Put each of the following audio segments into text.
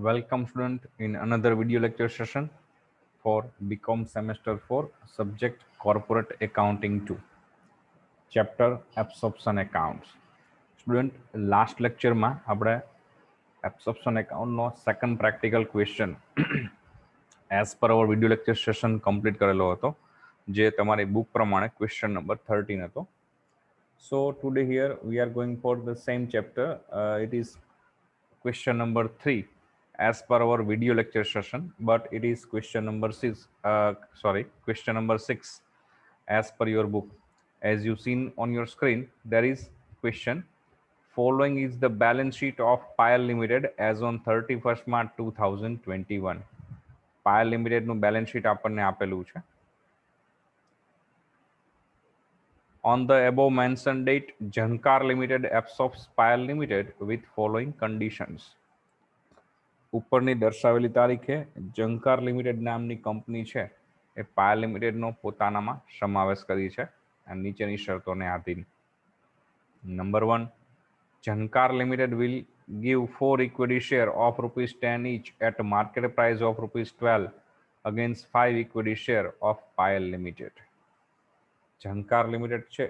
Welcome student in another video lecture session for BCom semester 4 subject corporate accounting 2 chapter absorption accounts. Student last lecture માં આપણે absorption account no second practical question as per our video lecture session complete કરેલો હતો જે તમારી book પ્રમાણે question number 13 હતો. So today here we are going for the same chapter. It is question number 3 as per our video lecture session, but it is question number 6, question number 6 as per your book. As you seen on your screen, there is question: following is the balance sheet of PAL Limited as on 31st March 2021. PAL Limited નું balance sheet આપણને આપેલું છે. On the above mentioned date, Jankar Limited absorbs PAL Limited with following conditions. ઉપરની દર્શાવેલી તારીખે જંકાર limited નામની company છે એ પાયલ લિમિટેડનો પોતાનામાં સમાવેશ કરી છે અને નીચેની શરતોને આધીન. Number 1, Jhankar limited will give 4 equity share of ₹10 each at market price of ₹12 against 5 equity share of Payal limited. Jhankar limited છે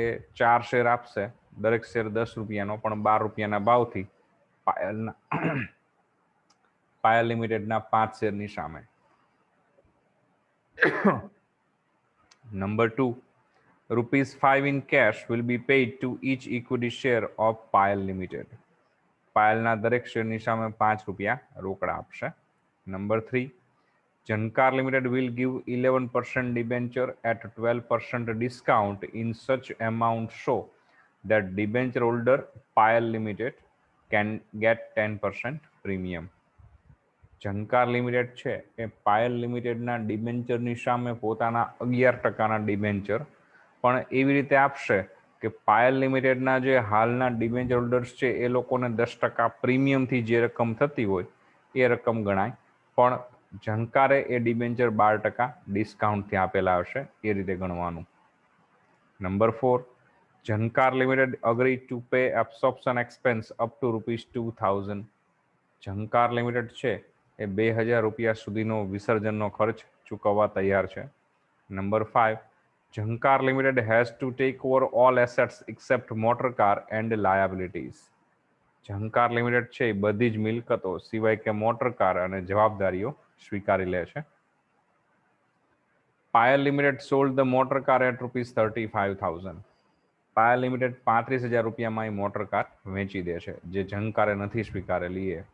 એ 4 શેર આપશે, દરેક શેર ₹10 પણ ₹12 ભાવથી પાયલના પાયલ લિમિટેડના 5 શેરની સામે. Number 2, ₹5 in cash will be paid to each equity share of PAL Limited. પાયલના દરેક શેરની સામે ₹5 રોકડા આપશે. Number 3, Jankar Limited will give 11% debenture at 12% discount in such amount so that debenture holder PAL Limited can get 10% premium. Jhankar limited છે એ પાયલ લિમિટેડના ડિબેન્ચરની સામે પોતાના 11%ના debenture પણ એવી રીતે આપશે કે પાયલ લિમિટેડના જે હાલના ડિબેન્ચર હોલ્ડર્સ છે એ લોકોને 10% પ્રીમિયમથી જે રકમ થતી હોય એ રકમ ગણાય, પણ જનકારે એ ડિબેન્ચર 12% ડિસ્કાઉન્ટથી આપેલા હશે એ રીતે ગણવાનું. Number 4, Jhankar limited agree to pay absorption expense up to ₹2000. Jhankar limited છે એ ₹2000 સુધીનો વિસર્જનનો ખર્ચ ચૂકવવા તૈયાર છે. Number 5, Jhankar limited has to take over all assets except motor car and liabilities. Jhankar limited છે એ બધી જ મિલકતો સિવાય કે મોટર કાર અને જવાબદારીઓ સ્વીકારી લે છે. Payal limited sold the motor car at ₹35,000. Payal limited ₹35,000 motor car વેચી દે છે, જે જંકારે નથી સ્વીકારેલી એ.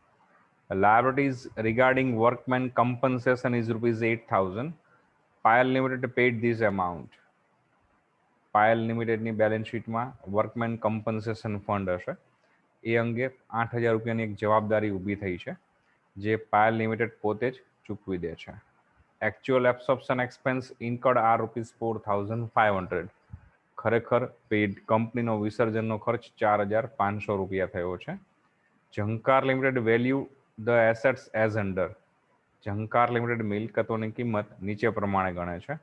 Liabilities regarding workman compensation is ₹8,000. Payal limited paid this amount. Payal લિમિટેડની બેલેન્સ શીટમાં વર્કમેન કમ્પન્સેશન ફંડ હશે, એ અંગે ₹8,000ની એક જવાબદારી ઊભી થઈ છે, જે પાયલ લિમિટેડ પોતે જ ચૂકવી દે છે. Actual absorption expense incurred are ₹4,500. ખરેખર પેડ કંપનીનો વિસર્જનનો ખર્ચ ₹4,500 થયો છે. Jhankar limited value the assets as under. Jhankar limited મિલકતોની કિંમત નીચે પ્રમાણે ગણે છે: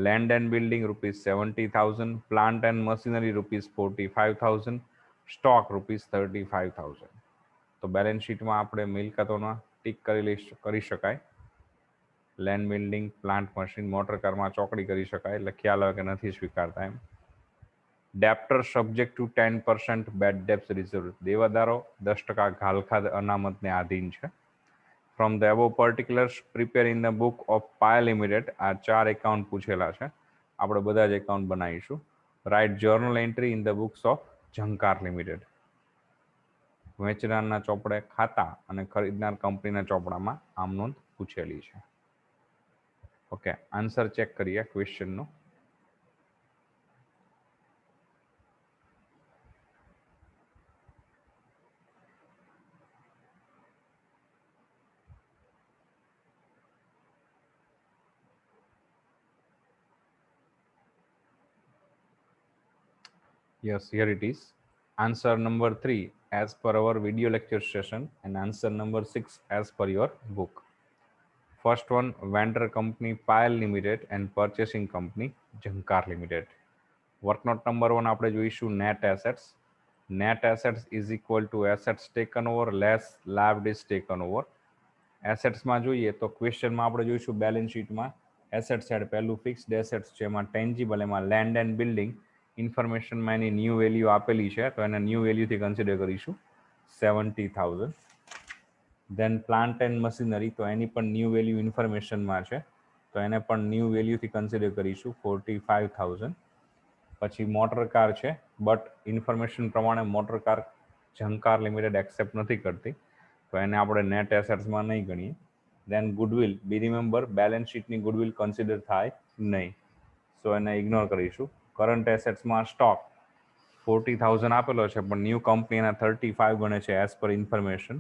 land and building ₹70,000, plant and machinery ₹45,000, stock ₹35,000. તો બેલેન્સ શીટમાં આપણે મિલકતોના ટીક કરી શકાય. Land building, plant, machine, motor કારમાં ચોકડી કરી શકાય, એટલે ખ્યાલ આવે કે નથી સ્વીકારતા એમ. ડેપ્ટર સબ્જેક્ટ ટુ 10% બેડ ડેપ્સ રિઝર્વ. દેવાદારો 10% ઘાલખાદ અનામતને આધીન છે. From the above પર્ટિક્યુલર્સ prepare in the book of Payal limited. આ 4 એકાઉન્ટ પૂછેલા છે, આપણે બધા જ એકાઉન્ટ બનાવીશું. Write journal entry in the books of Jhankar limited. વેચનારના ચોપડે ખાતા અને ખરીદનાર કંપનીના ચોપડામાં આમ નોંધ પૂછેલી છે. ઓકે, આન્સર ચેક કરીએ ક્વેશ્ચનનો. Yes, here it is. Answer number 3 as per our video lecture session and answer number 6 as per your book. First one, vendor company Payal limited and purchasing company Jhankar limited. Work note number 1 આપણે જોઈશું net assets. Net assets is equal to assets taken over less liabilities taken over. એસેટ્સમાં જોઈએ તો ક્વેશ્ચનમાં આપણે જોઈશું balance શીટમાં asset side પહેલું ફિક્સ્ડ એસેટ્સ છે, એમાં ટેન્જિબલ, એમાં લેન્ડ એન્ડ બિલ્ડિંગ ઇન્ફોર્મેશનમાં એની ન્યૂ વેલ્યુ આપેલી છે તો એને ન્યૂ વેલ્યુથી કન્સિડર કરીશું 70,000. દેન પ્લાન્ટ એન્ડ મશીનરી, તો એની પણ ન્યૂ વેલ્યુ ઇન્ફોર્મેશનમાં છે તો એને પણ ન્યૂ વેલ્યુથી કન્સિડર કરીશું 45,000. પછી મોટર કાર છે, બટ ઇન્ફોર્મેશન પ્રમાણે મોટર કાર ઝંકાર લિમિટેડ એક્સેપ્ટ નથી કરતી તો એને આપણે નેટ એસેટ્સમાં નહીં ગણીએ. દેન ગુડવિલ, બી રિમેમ્બર બેલેન્સ શીટની ગુડવિલ કન્સિડર થાય નહીં, સો એને ઇગ્નોર કરીશું. કરંટ એસેટ્સમાં સ્ટોક 40,000 આપેલો છે પણ ન્યૂ કંપની એના 35 ગણે છે એઝ પર ઇન્ફોર્મેશન,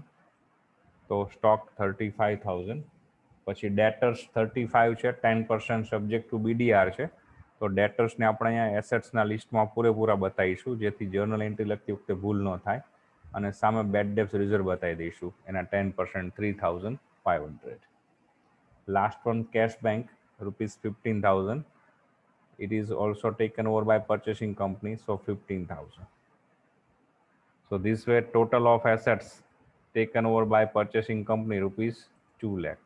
તો સ્ટોક 35,000. પછી ડેટર્સ 35 છે, 10% સબ્જેક્ટ ટુ બીડીઆર છે તો ડેટર્સને આપણે અહીંયા એસેટ્સના લિસ્ટમાં પૂરેપૂરા બતાવીશું જેથી જર્નલ એન્ટ્રી લખતી વખતે ભૂલ ન થાય, અને સામે બેડ ડેબ્સ રિઝર્વ બતાવી દઈશું એના 10% 3,500. Last one cash bank ₹15,000. it is also taken over by purchasing company, so 15,000. So this way total of assets taken over by purchasing company ₹2 lakh.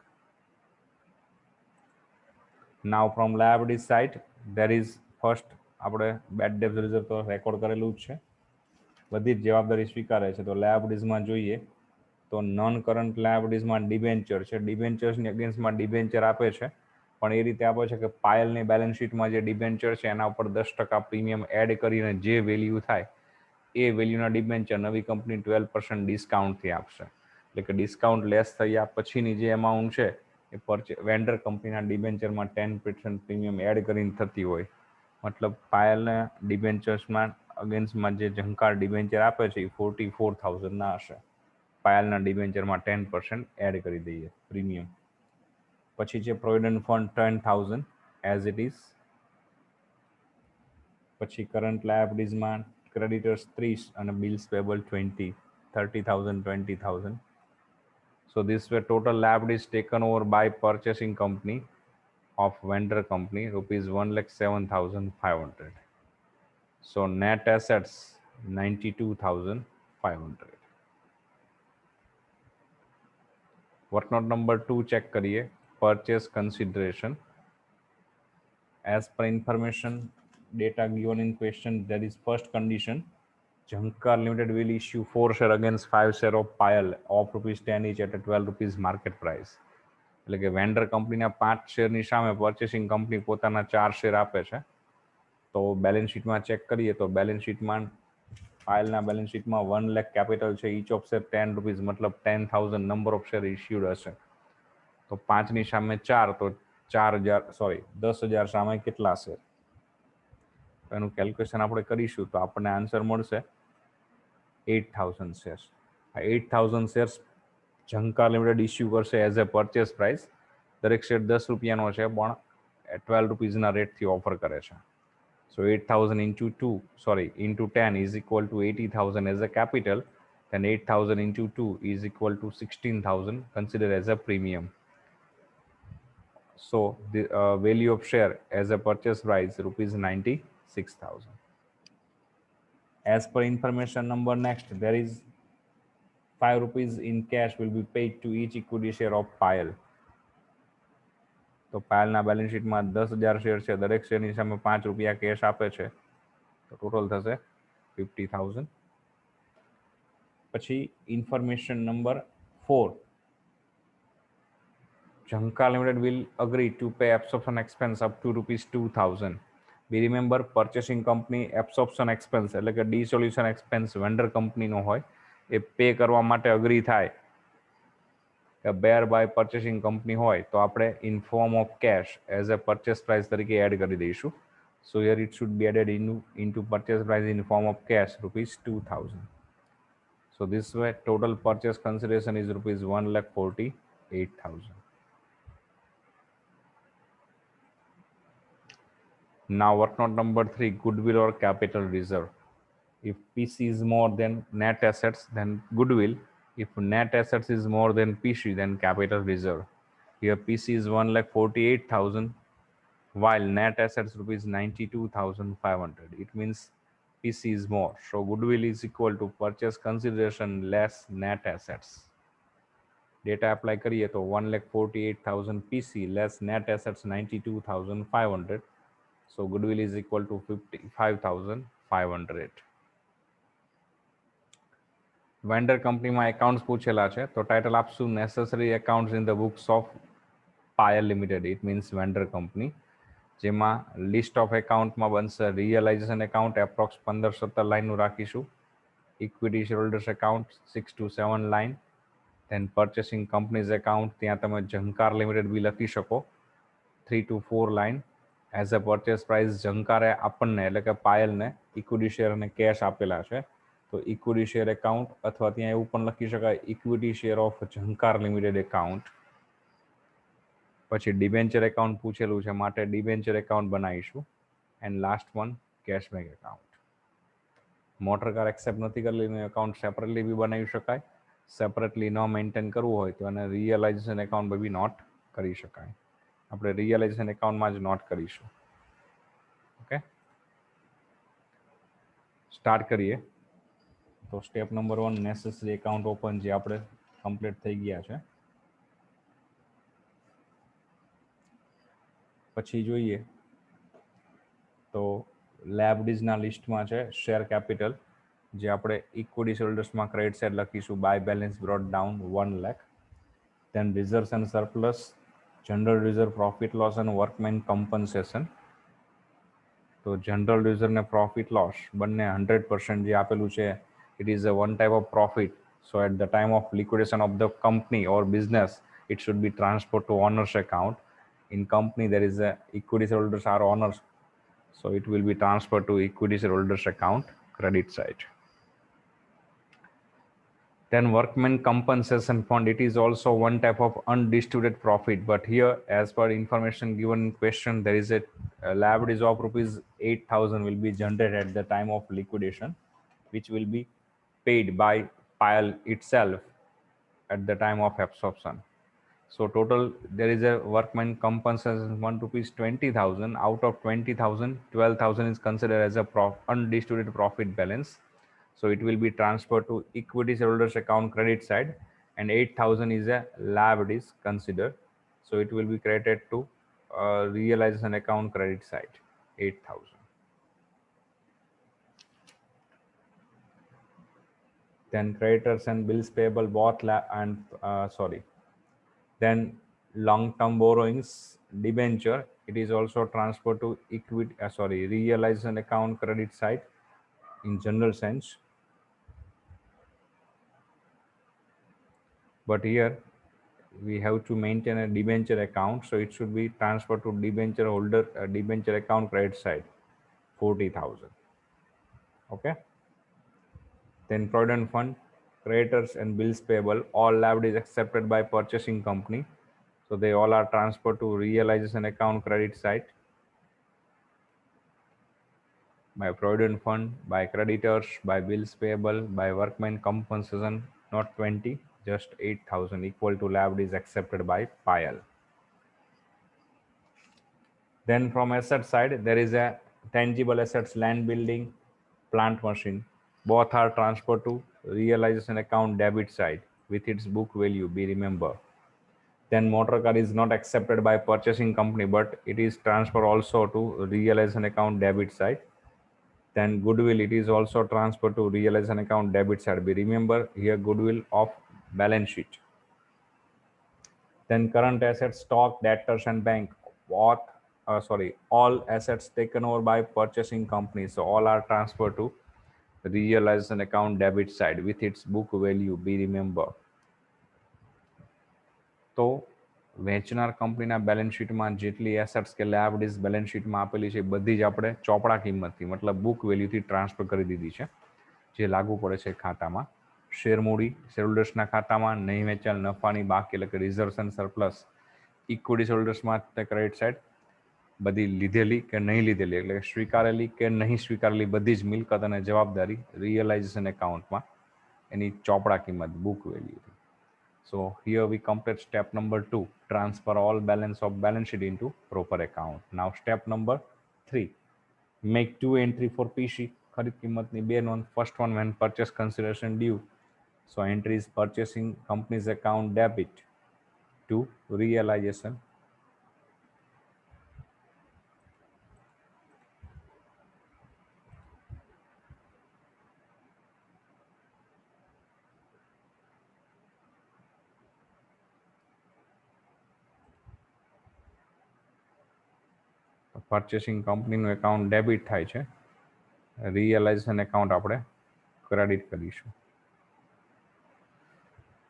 Now from liability side there is first આપણે bed ડેબ્સ reserve તો record કરેલું જ છે, બધી જ જવાબદારી સ્વીકારે છે. તો લાયબિલિટીઝમાં જોઈએ તો નોન કરંટ લાયબિલિટીઝમાં ડિબેન્ચર છે, ડિબેન્ચર્સની અગેન્સ્ટમાં ડિબેન્ચર આપે છે પણ એ રીતે આપે છે કે પાયલની બેલેન્સ શીટમાં જે ડિબેન્ચર છે એના ઉપર 10% પ્રીમિયમ એડ કરીને જે વેલ્યુ થાય એ વેલ્યુના ડિબેન્ચર નવી કંપની 12% ડિસ્કાઉન્ટથી આપશે, એટલે કે ડિસ્કાઉન્ટ લેસ થયા પછીની જે અમાઉન્ટ છે એ વેન્ડર કંપનીના ડિબેન્ચરમાં 10% પ્રીમિયમ એડ કરીને થતી હોય. મતલબ પાયલના ડિબેન્ચર્સમાં અગેન્સ્ટમાં જે ઝંકાર ડિબેન્ચર આપે છે એ 44,000 હશે, પાયલના ડિબેન્ચરમાં 10% એડ કરી દઈએ પ્રીમિયમ. પછી છે provident fund 10,000 as it is. પછી કરંટ લાયબિલિટીઝમાં ક્રેડિટર્સ 30 અને bills payable 20, 30,000 20,000. So this way total liabilities taken over by purchasing company of vendor company ₹1,07,500. So net assets 92,500. Worknote number 2 check करिए, purchase consideration. As per information data given in question, there is first condition, Jhankar Limited will issue 4 share against 5 share of Payal of ₹10 each at a ₹12 market price. એટલે કે vendor કંપનીના 5 શેરની સામે purchasing company પોતાના 4 share આપે છે. તો balance શીટમાં check કરીએ તો બેલેન્સ શીટમાં પાયલના બેલેન્સ શીટમાં 1 લાખ કેપિટલ છે, ઈચ ઓફ શેર ₹10, મતલબ 10,000 નંબર ઓફ શેર ઇસ્યુડ હશે. તો 5ની સામે 4 તો 10,000 સામે કેટલા શેર, એનું કેલ્ક્યુલેશન આપણે કરીશું તો આપણને આન્સર મળશે 8,000 શેર્સ. આ 8,000 શેર્સ ઝંકાર લિમિટેડ ઇસ્યુ કરશે એઝ એ પરચેસ પ્રાઇસ. દરેક શેર ₹10 છે પણ ₹12 રેટથી ઓફર કરે છે. So 8,000 into 10 is equal to 80,000 as a capital, then 8,000 into 2 is equal to 16,000 considered as a premium. So the value of share as a purchase price ₹96,000. As per information number next, there is ₹5 in cash will be paid to each equity share of Payal. તો પાયલના balance શીટમાં 10,000 share છે, દરેક શેરની સામે ₹5 cache આપે છે તો total થશે 50,000. પછી information number 4, Jhankar Limited will agree to pay absorption expense up to ₹2,000. Be remember purchasing company absorption expense એટલે કે ડિસોલ્યુશન એક્સપેન્સ વેન્ડર કંપનીનો હોય એ પે કરવા માટે અગ્રી થાય કે બેર બાય પર્ચેસિંગ કંપની હોય તો આપણે in form of cash as a purchase price તરીકે એડ કરી દઈશું. So here it should be added into purchase price in form of cash ₹2,000. So this way total purchase consideration is ₹1,48,000. Now worknote number 3, goodwill or capital reserve. If PC is more than net assets, then goodwill. If net assets is more than PC, then capital reserve. Here PC is 1,48,000 while net assets ₹92,500. It means PC is more. So goodwill is equal to purchase consideration less net assets. Data apply करिए तो 1,48,000 PC less net assets 92,500. So goodwill is equal to 55,500. Vendor કંપનીમાં accounts પૂછેલા છે તો title આપશું necessary accounts in the books of Payal limited. It means vendor company, જેમાં list of એકાઉન્ટમાં બનશે રિયલાઇઝેશન એકાઉન્ટ એપ્રોક્સ 15-17 લાઇનનું રાખીશું, equity shareholders account 6 to 7 line, then purchasing companies account ત્યાં તમે ઝંકાર લિમિટેડ બી લખી શકો 3 to 4 line. As a purchase price ઝંકારે આપણને એટલે કે પાયલને ઇક્વિટી શેર અને કેશ આપેલા છે, તો ઇક્વિટી શેર એકાઉન્ટ અથવા ત્યાં એવું પણ લખી શકાય equity share of Jhankar limited account. પછી ડિબેન્ચર એકાઉન્ટ પૂછેલું છે માટે ડિબેન્ચર એકાઉન્ટ બનાવીશું. And last one cash bank account. Motor car accept નથી કરેલી એનું એકાઉન્ટ સેપરેટલી બી બનાવી શકાય, સેપરેટલી ન મેન્ટેન કરવું હોય તો એને રિયલાઇઝેશન એકાઉન્ટ બી નોટ કરી શકાય. આપણે રિયલાઇઝેશન એકાઉન્ટમાં જ નોટ કરીશું. ઓકે, સ્ટાર્ટ કરીએ. તો step number 1 necessary account open, જે આપણે કમ્પ્લીટ થઈ ગયા છે. પછી જોઈએ તો લેબડીઝના લિસ્ટમાં છે શેર કેપિટલ, જે આપણે ઇક્વિટી શેરહોલ્ડર્સમાં ક્રેડિટ સાઇડ લખીશું by balance brought down 1 lakh. Then reserves and surplus, general reserve, profit loss and workman compensation. તો જનરલ રિઝર્વ ને પ્રોફિટ લોસ બંને 100% જે આપેલું છે, it is a one type of profit. So at the time of liquidation of the company or business, it should be transferred to owner's account. In company there is a equity shareholders are owners, so it will be transferred to equity shareholders account credit side. Then workmen compensation fund, it is also one type of undistributed profit, but here as per information given in question, there is a liabilities of rupees 8,000 will be generated at the time of liquidation, which will be paid by PIL itself at the time of absorption. So total there is a workman compensation fund rupees 20,000. Out of 20,000, 12,000 is considered as a undistributed profit balance. So it will be transferred to equity shareholders account credit side, and 8,000 is a liabilities considered. So it will be credited to realization account credit side 8,000. Then creditors and bills payable both then long-term borrowings debenture, it is also transferred to realization account credit side in general sense. But here we have to maintain a debenture account, so it should be transferred to debenture holder debenture account credit side 40,000. Okay, then provident fund, creditors and bills payable, all liabilities accepted by purchasing company, so they all are transferred to realization account credit side by provident fund, by creditors, by bills payable, by workmen compensation, not 20, just 8,000 equal to liabilities accepted by PIL. Then from asset side, there is a tangible assets, land, building, plant, machine, both are transferred to realization account debit side with its book value, be remember. Then motor car is not accepted by purchasing company, but it is transferred also to realization account debit side. Then goodwill, it is also transferred to realization account debit side, be remember here goodwill of balance sheet. Then current assets, stock, debtors and bank, all assets taken over by purchasing companies, so all are transferred to realization account debit side with its book value, be remember. તો વેચનાર કંપનીના balance શીટમાં જેટલી assets કે liabilities balance શીટમાં આપેલી છે બધી જ આપણે ચોપડા કિંમતથી મતલબ બુક વેલ્યુથી ટ્રાન્સફર કરી દીધી છે, જે લાગુ પડે છે ખાતામાં. શેર મૂડી શેરહોલ્ડર્સના ખાતામાં, નહીં વેચાયેલ નફાની બાકી એટલે કે રિઝર્વ્સ એન્ડ સરપ્લસ ઇક્વિટી શેરહોલ્ડર્સમાં ક્રેડિટ સાઇડ બધી લીધેલી કે નહીં લીધેલી એટલે સ્વીકારેલી કે નહીં સ્વીકારેલી બધી જ મિલકત અને જવાબદારી રિયલાઇઝેશન એકાઉન્ટમાં એની ચોપડા કિંમત book વેલ્યુથી. So here we complete step number 2, transfer all balance of balance sheet into proper account. Now step number 3, make 2 entry for PC, ખરીદ કિંમતની બે નોંધ. First one when purchase consideration due. So entry is purchasing companies account debit to realisation. Purchasing કંપનીનું account debit થાય છે, realisation account આપણે credit કરીશું.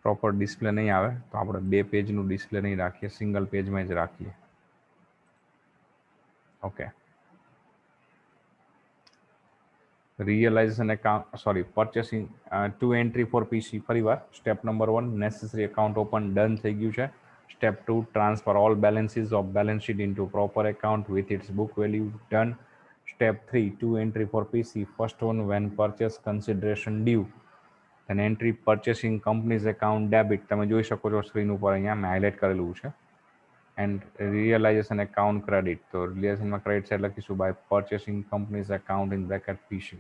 Proper display નહીં આવે તો આપણે બે પેજનું ડિસ્પ્લે નહીં રાખીએ, સિંગલ પેજમાં જ રાખીએ. Okay, realisation account sorry purchasing two entry for PC. ફરીવાર step number 1 necessary account open done થઈ ગયું છે. Step 2 transfer all balances of balance sheet into proper account with its book value done. Step 3 two entry for PC. First one when purchase consideration due then entry purchasing company's account debit. તમે જોઈ શકો છો screen ઉપર અહીંયા મેં highlight કરેલું છે. And realisation account credit. તો રિયલાઇઝેશનમાં ક્રેડિટ સાઇડ લખીશું by purchasing companies account in bracket PC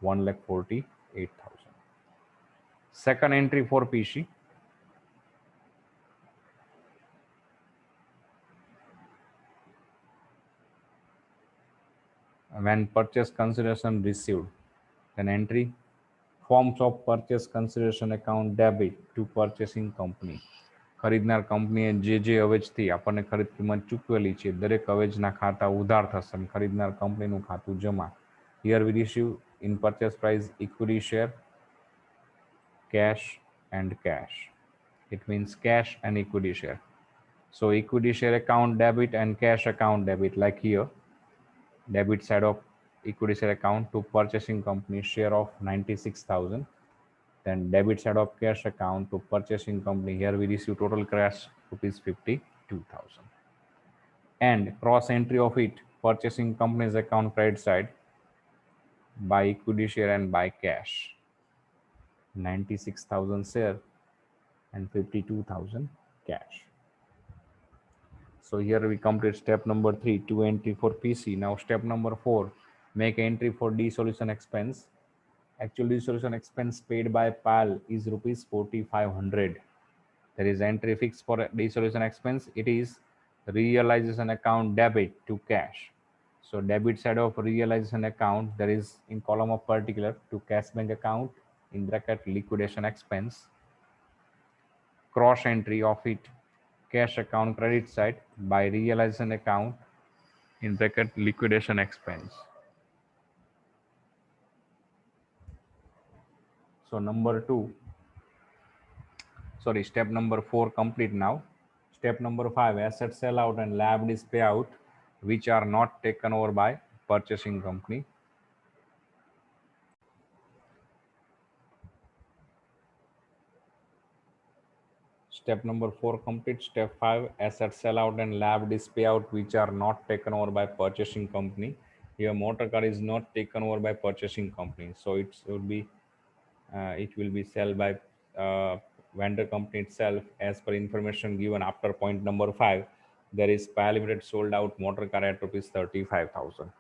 1,48,000. Second entry for PC. when purchase consideration received, then entry forms of purchase consideration account debit to purchasing company. ખરીદનાર કંપનીએ જે અવેજથી આપણને ખરીદ કિંમત ચૂકવેલી છે દરેક અવેજના ખાતા ઉધાર થશે અને ખરીદનાર કંપનીનું ખાતું જમા. Here we receive in purchase price equity share, cash and cash. It means cash and equity share. So equity share account debit and cash account debit, like here debit side of equity share account to purchasing company share of 96,000. Then debit side of cash account to purchasing company. Here we receive total cash rupees 52,000. And cross entry of it purchasing company's account credit side by equity share and by cash. 96,000 share and 52,000 cash. So here we complete step number 3 to entry for PC. Now step number 4, make entry for dissolution expense. Actual dissolution expense paid by PAL is rupees 4,500. There is entry fixed for dissolution expense. It is realization account debit to cash. So debit side of realization account, there is in column of particular to cash bank account in bracket liquidation expense. Cross entry of it cash account credit side by realization account in bracket liquidation expense. So step number 4 complete now. Step number 5, asset sell out and liabilities payout which are not taken over by purchasing company. Step number 4 complete. Step 5, asset sell out and liabilities payout which are not taken over by purchasing company. Here motor car is not taken over by purchasing company, so it will be sold by vendor company itself as per information given after point number 5. There is PAL Limited sold out motor car at rupees 35,000.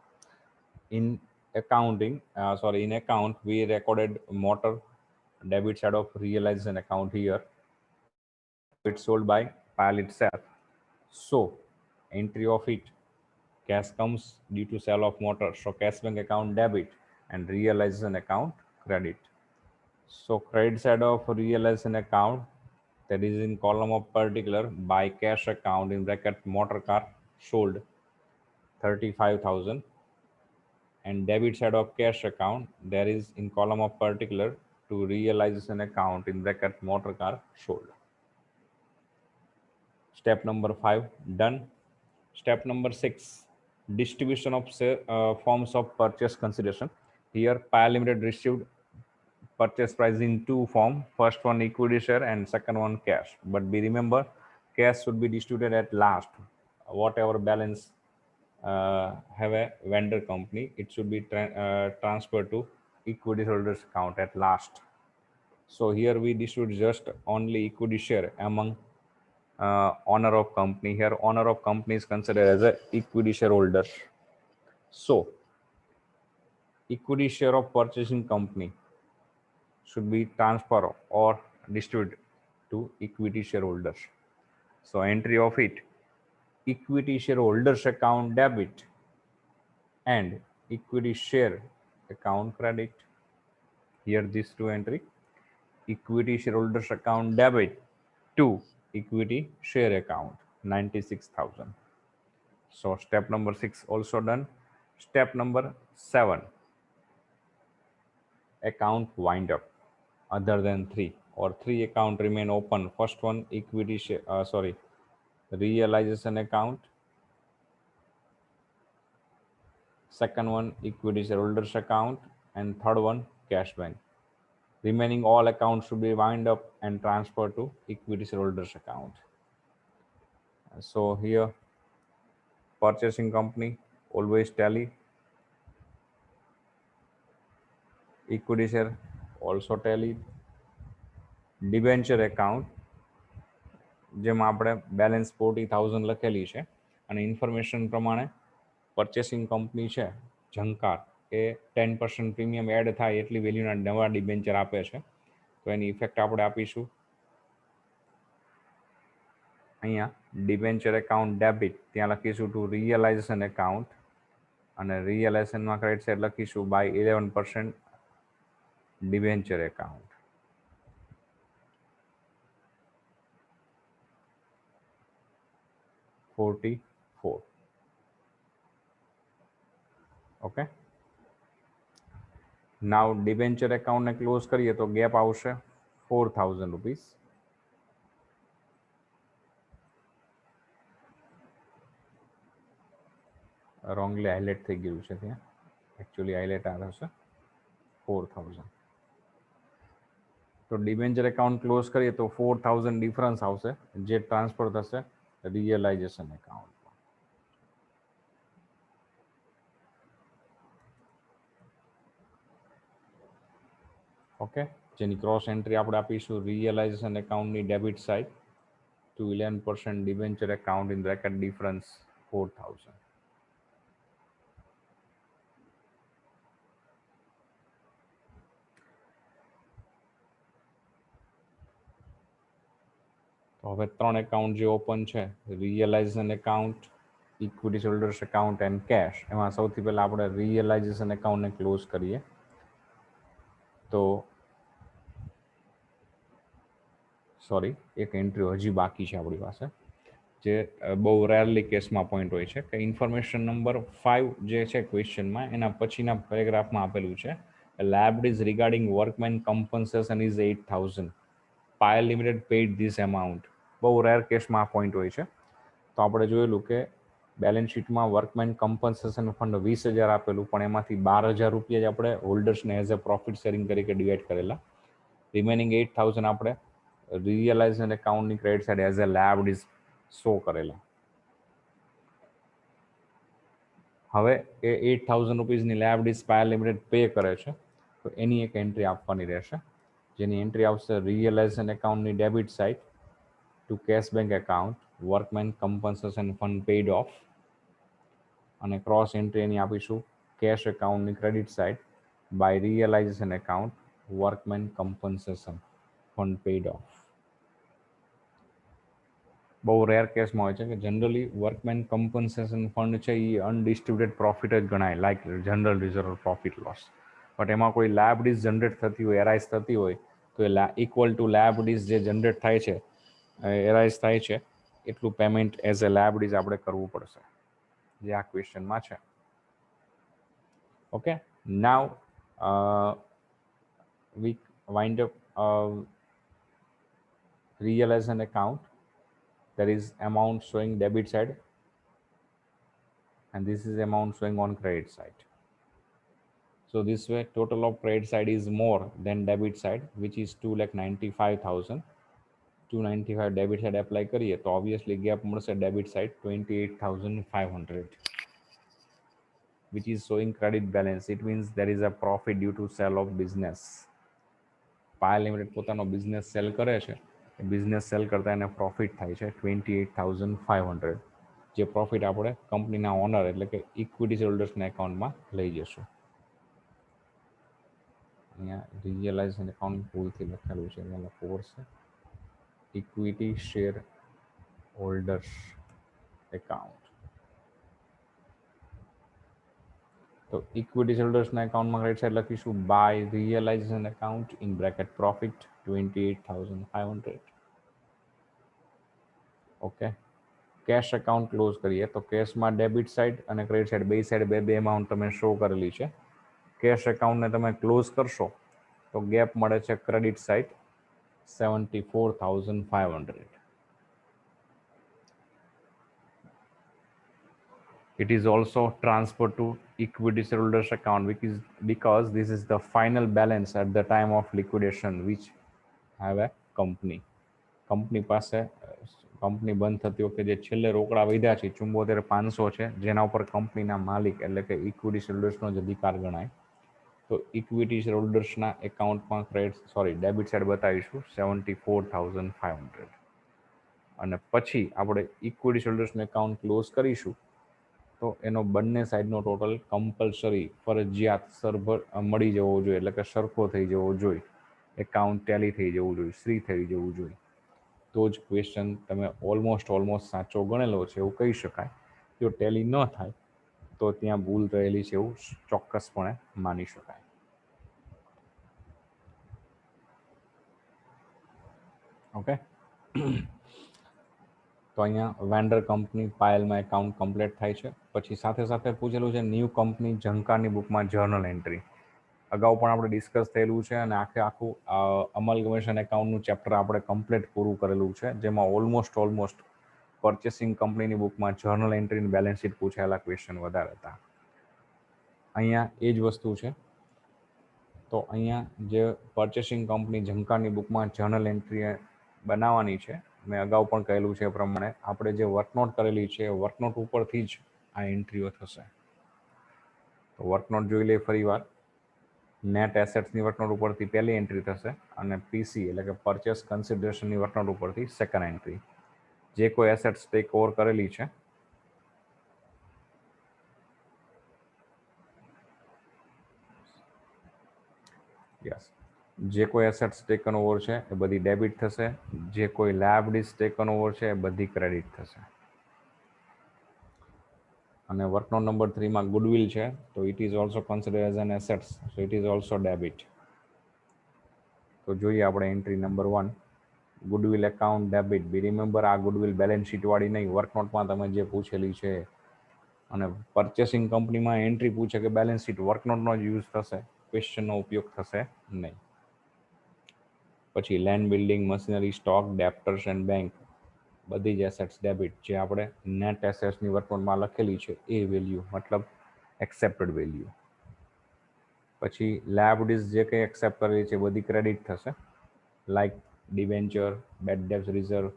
In account we recorded motor debit side of realization account here. It's sold by PAL itself. So entry of it cash comes due to sale of motor. So cash bank account debit and realization account credit. So credit side of realization account, that is in column of particular by cash account in bracket motor car sold 35,000, and debit side of cash account, there is in column of particular to realization account in bracket motor car sold. Step number 5 done. Step number 6, distribution of forms of purchase consideration. Here PAL Limited received purchase price in two form. First one equity share and second one cash. But be remember, cash should be distributed at last. Whatever balance have a vendor company, it should be transferred to equity holders account at last. So here we distribute just only equity share among owner of company. Here owner of company is considered as a equity shareholder. So equity share of purchasing company should be transferred or distributed to equity shareholders. So entry of it, equity shareholders account debit and equity share account credit. Here these two entry, equity shareholders account debit to equity share account 96,000. So step number 6 also done. Step number 7, account wind up other than 3 or 3 account remain open. First one equity share, realization account. Second one equity shareholders account, and third one cash bank. Remaining all accounts should be wind up and transferred to equity shareholders account. So here purchasing company always tally, equity share also tally, debenture account જેમાં આપણે balance 40,000 લખેલી છે અને information પ્રમાણે purchasing company છે ઝંકાર એ 10% premium add થાય એટલી વેલ્યુના નવા ડિબેન્ચર આપે છે, તો એની ઇફેક્ટ આપણે આપીશું અહીંયા ડિબેન્ચર એકાઉન્ટ ડેબિટ, ત્યાં લખીશું ટુ રિયલાઇઝેશન એકાઉન્ટ અને રિયલાઇઝેશનમાં ક્રેડિટ સાઇડ લખીશું by 11% debenture account. 44. Okay. Now debenture account ને ક્લોઝ કરીએ તો ગેપ આવશે 4,000 રૂપીસ. રોંગલી હાઇલાઇટ થઈ ગયું છે ત્યાં, એકચ્યુઅલી હાઇલાઇટ આવે છે 4,000. તો ડિબેન્ચર એકાઉન્ટ ક્લોઝ કરીએ તો 4,000 ડિફરન્સ આવશે જે ટ્રાન્સફર થશે રિયલાઇઝેશન એકાઉન્ટ. ઓકે, જેની ક્રોસ એન્ટ્રી આપણે આપીશું રિયલાઇઝેશન એકાઉન્ટની debit side to 11% debenture account in bracket difference 4,000. તો હવે 3 એકાઉન્ટ જે ઓપન છે realisation account, equity shareholders account and cash, એમાં સૌથી પહેલાં આપણે રિયલાઇઝેશન એકાઉન્ટને ક્લોઝ કરીએ. તો સોરી, એક એન્ટ્રી હજી બાકી છે આપણી પાસે જે બહુ રેરલી કેસમાં પોઈન્ટ હોય છે કે ઇન્ફોર્મેશન નંબર 5 જે છે ક્વેશ્ચનમાં એના પછીના પેરેગ્રાફમાં આપેલું છે liabilities regarding workman compensation is 8,000. Payal limited paid this amount. બહુ રેર કેસમાં આ પોઈન્ટ હોય છે. તો આપણે જોયેલું કે બેલેન્સ શીટમાં વર્કમેન કમ્પન્સેશન ફંડ 20,000 આપેલું, પણ એમાંથી 12,000 રૂપિયા જ આપણે હોલ્ડર્સને એઝ અ પ્રોફિટ શેરિંગ તરીકે ડિવાઈડ કરેલા. રિમેનિંગ 8,000 આપણે રિયલાઇઝેશન એકાઉન્ટની credit side as a liabilities show કરેલા. હવે એ 8,000 રૂપીસની લાયબિલિટીઝ પાયલ લિમિટેડ પે કરે છે, તો એની એક એન્ટ્રી આપવાની રહેશે જેની એન્ટ્રી આવશે રિયલાઇઝેશન એકાઉન્ટની debit side to cash bank account workmen compensation fund paid off, અને ક્રોસ એન્ટ્રી એની આપીશું કેશ એકાઉન્ટની credit side by realisation account workmen compensation fund paid off. બહુ રેર કેસમાં હોય છે કે જનરલી વર્કમેન કમ્પન્સેશન ફંડ છે એ અનડિસ્ટ્રીબ્યુટેડ પ્રોફિટ જ ગણાય, like general reserve profit loss. But એમાં કોઈ લાયબિલિટીઝ જનરેટ થતી હોય, એરાઇઝ થતી હોય, તો એ ઇક્વલ ટુ લાયબિલિટીઝ જે જનરેટ થાય છે, એરાઇઝ થાય છે, એટલું પેમેન્ટ એઝ અ લાયબિલિટીઝ આપણે કરવું પડશે, જે આ ક્વેશ્ચનમાં છે. Okay, now we wind up realization account. There is amount showing debit side and this is amount showing on credit side. So this way total of credit side is more than debit side, which is 2,95,000. 295 debit side apply કરીએ તો obviously gap મળશે debit side 28,500, which is showing credit balance. It means there is a profit due to sale of business. Payal limited પોતાનો business cell કરે છે, business cell કરતાં એને profit થાય છે 28,500, જે પ્રોફિટ આપણે કંપનીના ઓનર એટલે કે ઇક્વિટી હોલ્ડર્સના એકાઉન્ટમાં લઈ જશું. અહીંયા રિયલાઇઝેશન એકાઉન્ટ ભૂલથી લખેલું છે, અહીંયા લખવું પડશે ઇક્વિટી શેર હોલ્ડર્સ એકાઉન્ટ. તો ઇક્વિટી હોલ્ડર્સના એકાઉન્ટમાં ક્રેડિટ સાઇડ લખીશું by realisation account in bracket profit 28,500. Okay, cash account close કરીએ તો કેશમાં ડેબિટ સાઇડ અને ક્રેડિટ સાઇડ બે સાઇડ બે બે અમાઉન્ટ તમે શો કરેલી છે. કેશ એકાઉન્ટને તમે ક્લોઝ કરશો તો ગેપ મળે છે credit side 74,500. It is also transferred to equity shareholders account because this is the final balance at the time of liquidation which have a company. Company પાસે company બંધ થતી વખતે જે છેલ્લે રોકડા વધ્યા છે 74,500 છે, જેના ઉપર કંપનીના માલિક એટલે કે ઇક્વિટી શેરહોલ્ડર્સનો જ અધિકાર ગણાય. તો ઇક્વિટી શેરહોલ્ડર્સના એકાઉન્ટમાં ડેબિટ સાઇડ બતાવીશું 74,500 અને પછી આપણે ઇક્વિટી શેરહોલ્ડર્સનું એકાઉન્ટ ક્લોઝ કરીશું તો એનો બંને સાઈડનો ટોટલ કમ્પલસરી ફરજિયાત સરભર મળી જવો જોઈએ, એટલે કે સરખો થઈ જવો જોઈએ, એકાઉન્ટ ટેલી થઈ જવું જોઈએ, શ્રી થઈ જવું જોઈએ. તો જ ક્વેશ્ચન તમે ઓલમોસ્ટ સાચો ગણેલો છે એવું કહી શકાય. જો ટેલી ન થાય તો ત્યાં ભૂલ રહેલી છે એવું ચોક્કસપણે માની શકાય. ઓકે, તો અહીંયા વેન્ડર કંપની પાયલમાં એકાઉન્ટ કમ્પ્લીટ થાય છે. પછી સાથે સાથે પૂછેલું છે ન્યૂ કંપની ઝંકારની બુકમાં જર્નલ એન્ટ્રી. અગાઉ પણ આપણે ડિસ્કસ થયેલું છે અને આખું અમલગમેશન એકાઉન્ટનું ચેપ્ટર આપણે કમ્પ્લીટ પૂરું કરેલું છે, જેમાં ઓલમોસ્ટ પરચેસિંગ કંપનીની બુકમાં જર્નલ એન્ટ્રી બેલેન્સ શીટ પૂછાયેલા ક્વેશ્ચન વધારે હતા. અહીંયા એ જ વસ્તુ છે. તો અહીંયા જે પરચેસિંગ કંપની ઝંકારની બુકમાં જર્નલ એન્ટ્રી બનાવવાની છે, મેં અગાઉ પણ કહેલું છે એ પ્રમાણે આપણે જે વર્કનોટ કરેલી છે વર્કનોટ ઉપરથી જ આ એન્ટ્રીઓ થશે. તો વર્કનોટ જોઈ લઈએ ફરીવાર. નેટ એસેટ્સની વર્કનોટ ઉપરથી પહેલી એન્ટ્રી થશે અને પીસી એટલે કે પરચેસ કન્સિડરેશનની વર્કનોટ ઉપરથી સેકન્ડ એન્ટ્રી. જે કોઈ એસેટ્સ ટેક ઓવર કરેલી છે જે કોઈ એસેટ્સ ટેકન ઓવર છે એ બધી ડેબિટ થશે, જે કોઈ લાયબિલિટીઝ ટેકન ઓવર છે એ બધી ક્રેડિટ થશે. અને વર્કનોટ નંબર 3માં ગુડવિલ છે તો it is also consider as an assets, so it is also debit. તો જોઈએ આપણે entry number 1 goodwill account debit. Be remember આ ગુડવિલ બેલેન્સ શીટ વાળી નહીં, વર્કનોટમાં તમે જે પૂછેલી છે. અને પરચેસિંગ કંપનીમાં એન્ટ્રી પૂછે કે બેલેન્સ શીટ, વર્કનોટનો જ યુઝ થશે, ક્વેશ્ચનનો ઉપયોગ થશે નહીં. પછી land building machinery stock debtors and bank બધી જ એસેટ્સ ડેબિટ. જે આપણે નેટ એસેટ્સની વર્કનોટમાં લખેલી છે એ વેલ્યુ મતલબ એક્સેપ્ટેડ વેલ્યુ. પછી લાયબિલિટીઝ જે કંઈ એક્સેપ્ટ કરેલી છે બધી ક્રેડિટ થશે, લાઇક ડિવેન્ચર, બેડ ડેબ્ટ reserve,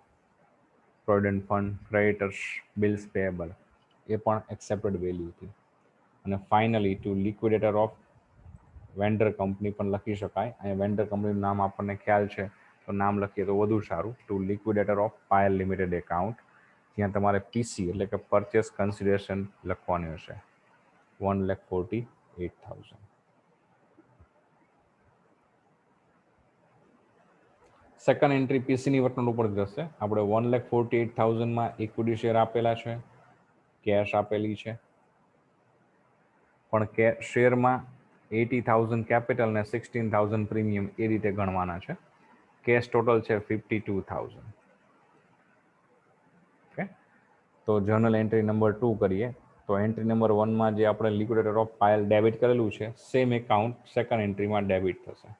provident fund, creditors, bills payable એ પણ એક્સેપ્ટેડ વેલ્યુથી. અને finally to liquidator of vendor company પણ લખી શકાય. અહીંયા વેન્ડર કંપનીનું નામ આપણને ખ્યાલ છે તો નામ લખીએ તો વધુ સારું. To liquidator of Payal limited account, જ્યાં તમારે પીસી એટલે કે પરચેસ કન્સિડરેશન લખવાની હશે 1,48,000. સેકન્ડ એન્ટ્રી પીસીની વર્કનોટ ઉપર જશે. આપણે 1,48,000માં ઇક્વિટી શેર આપેલા છે, કેશ આપેલી છે, પણ શેરમાં 80,000 કેપિટલ ને 16,000 પ્રીમિયમ એ રીતે ગણવાના છે. કેશ ટોટલ છે 52,000. ઓકે, તો જર્નલ એન્ટ્રી નંબર 2 કરીએ તો એન્ટ્રી નંબર 1માં જે આપણે લિક્વિડેટર ઓફ પાયલ ડેબિટ કરેલું છે સેમ એકાઉન્ટ સેકન્ડ એન્ટ્રીમાં ડેબિટ થશે.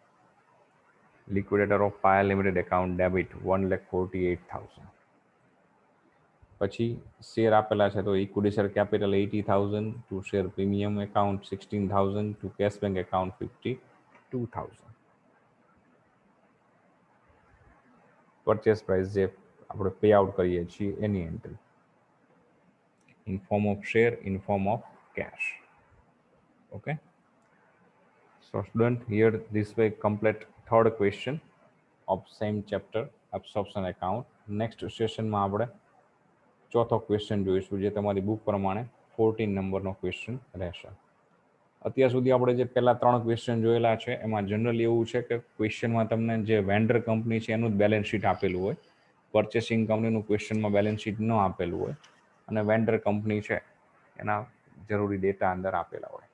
Liquidator of Payal limited account debit 1,48,000. પછી શેર આપેલા છે તો equity share capital 80,000, to share premium account 16,000, to cash bank account 52,000. Purchase price જે આપણે પે આઉટ કરીએ છીએ એની entry in form of share, in form of cash. Okay, so student, here this way complete third question of same chapter absorption account. next સેશનમાં આપણે ચોથો question જોઈશું, જે તમારી બુક પ્રમાણે 14 નંબરનો ક્વેશ્ચન રહેશે. અત્યાર સુધી આપણે જે પહેલા 3 ક્વેશ્ચન જોયેલા છે એમાં જનરલી એવું છે કે ક્વેશ્ચનમાં તમને જે વેન્ડર કંપની છે એનું જ બેલેન્સ શીટ આપેલું હોય, પરચેસિંગ કંપનીનું ક્વેશ્ચનમાં બેલેન્સ શીટ ન આપેલું હોય, અને વેન્ડર કંપની છે એના જરૂરી ડેટા અંદર આપેલા હોય.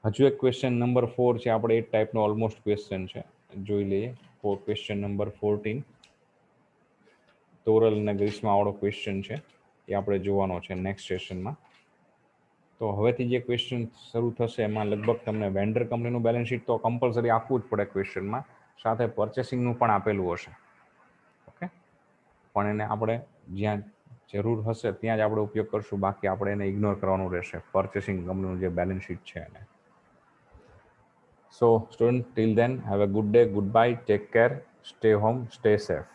હજુ એક ક્વેશ્ચન નંબર 4 છે, આપણે એ ટાઈપનો ઓલમોસ્ટ ક્વેશ્ચન છે, જોઈ લઈએ. ક્વેશ્ચન નંબર 14 તોરલ અને ગ્રીષ્મા વાળો ક્વેશ્ચન છે, એ આપણે જોવાનો છે નેક્સ્ટ સેશનમાં. તો હવેથી જે ક્વેશ્ચન શરૂ થશે એમાં લગભગ તમને વેન્ડર કંપનીનું બેલેન્સ શીટ તો કમ્પલસરી આપવું જ પડે ક્વેશ્ચનમાં, સાથે પરચેસિંગનું પણ આપેલું હશે. ઓકે, પણ એને આપણે જ્યાં જરૂર હશે ત્યાં જ આપણે ઉપયોગ કરશું, બાકી આપણે એને ઇગ્નોર કરવાનું રહેશે, પરચેસિંગ કંપનીનું જે બેલેન્સ શીટ છે એને. સો student, till then have a good day, goodbye, take care, stay home, stay safe.